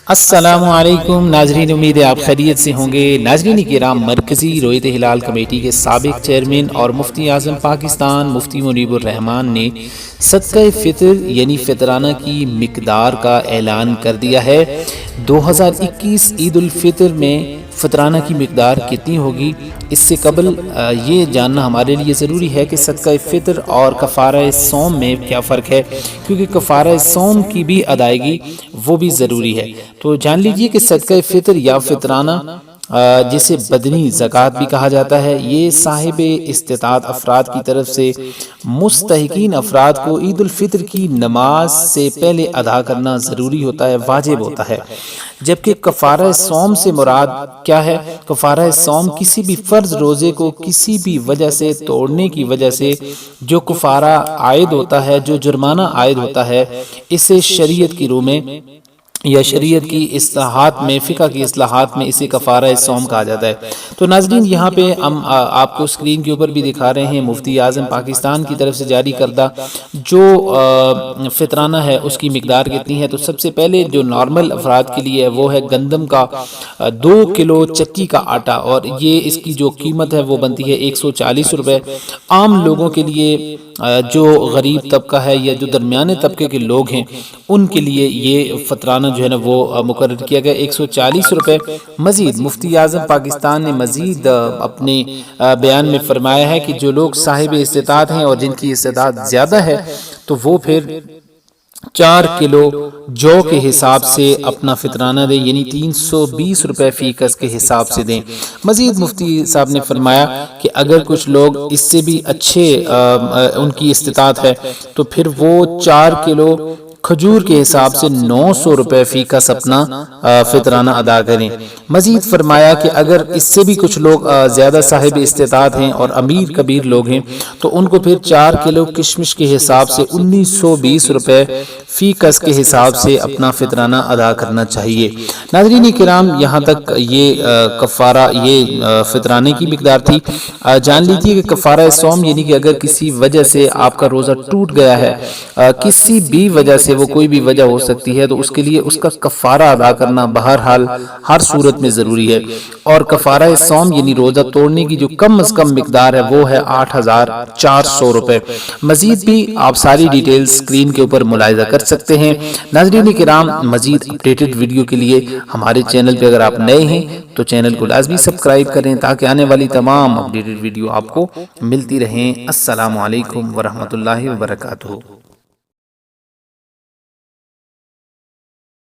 السلام علیکم ناظرین، امید ہے آپ خیریت سے ہوں گے۔ ناظرین کرام، مرکزی رویت ہلال کمیٹی کے سابق چیئرمین اور مفتی اعظم پاکستان مفتی منیب الرحمان نے صدقہ فطر یعنی فطرانہ کی مقدار کا اعلان کر دیا ہے۔ 2021 عید الفطر میں فطرانہ کی مقدار کتنی ہوگی؟ اس سے قبل یہ جاننا ہمارے لیے ضروری ہے کہ صدقہ فطر اور کفارہ صوم میں کیا فرق ہے، کیونکہ کفارہ صوم کی بھی ادائیگی وہ بھی ضروری ہے۔ تو جان لیجئے کہ صدقہ فطر یا فطرانہ جسے بدنی زکوٰۃ بھی کہا جاتا ہے، یہ صاحب استطاعت افراد کی طرف سے مستحقین افراد کو عید الفطر کی نماز سے پہلے ادا کرنا ضروری ہوتا ہے، واجب ہوتا ہے۔ جبکہ کفارہ صوم سے مراد کیا ہے؟ کفارہ صوم کسی بھی فرض روزے کو کسی بھی وجہ سے توڑنے کی وجہ سے جو کفارہ عائد ہوتا ہے، جو جرمانہ عائد ہوتا ہے، اسے شریعت کی روح میں یا شریعت کی اصلاحات میں، فقہ کی اصلاحات میں اسے کفارہ صوم کہا جاتا ہے۔ تو ناظرین، یہاں پہ ہم آپ کو اسکرین کے اوپر بھی دکھا رہے ہیں مفتی اعظم پاکستان کی طرف سے جاری کردہ جو فطرانہ ہے اس کی مقدار کتنی ہے۔ تو سب سے پہلے جو نارمل افراد کے لیے ہے وہ ہے گندم کا 2 کلو چکی کا آٹا، اور یہ اس کی جو قیمت ہے وہ بنتی ہے 140 روپے۔ عام لوگوں کے لیے جو غریب طبقہ ہے یا جو درمیانے طبقے کے لوگ ہیں ان کے لیے یہ فطرانہ جو ہے نا وہ مقرر کیا گیا 140 روپے۔ مزید مفتی اعظم پاکستان نے مزید اپنے بیان میں فرمایا ہے کہ جو لوگ صاحب استطاعت ہیں اور جن کی استطاعت زیادہ ہے تو وہ پھر 4 کلو جو کے حساب سے اپنا فطرانہ دیں، یعنی 320 روپے فی کس کے حساب سے دیں۔ مزید مفتی صاحب نے فرمایا کہ اگر کچھ لوگ اس سے بھی اچھے ان کی استطاعت ہے تو پھر وہ 4 کلو کھجور کے حساب سے 900 روپے فی کس اپنا فطرانہ ادا کریں۔ مزید فرمایا کہ اگر اس سے بھی کچھ لوگ زیادہ صاحب استطاعت ہیں اور امیر کبیر لوگ ہیں تو ان کو پھر 4 کلو کشمش کے حساب سے 1920 روپے فی کس کے حساب سے اپنا فطرانہ ادا کرنا چاہیے۔ ناظرین کرام، یہاں تک یہ کفارہ یہ فطرانے کی مقدار تھی۔ جان لیجیے کہ کفارہ صوم یعنی کہ اگر کسی وجہ سے آپ کا روزہ ٹوٹ گیا ہے، کسی بھی وجہ سے، وہ کوئی بھی وجہ ہو سکتی ہے، تو اس کے لیے اس کا کفارہ ادا کرنا بہرحال ہر صورت میں ضروری ہے۔ اور کفارہ صوم یعنی روزہ توڑنے کی جو کم از کم مقدار ہے وہ ہے 8400 روپے۔ مزید بھی آپ ساری ڈیٹیلز اسکرین کے اوپر ملاحظہ کر سکتے ہیں۔ ناظرین کرام، مزید اپڈیٹڈ ویڈیو کے لیے ہمارے چینل پہ اگر آپ نئے ہیں تو چینل کو لازمی سبسکرائب کریں تاکہ آنے والی تمام اپڈیٹڈ ویڈیو آپ کو ملتی رہیں۔ السلام علیکم ورحمۃ اللہ وبرکاتہ۔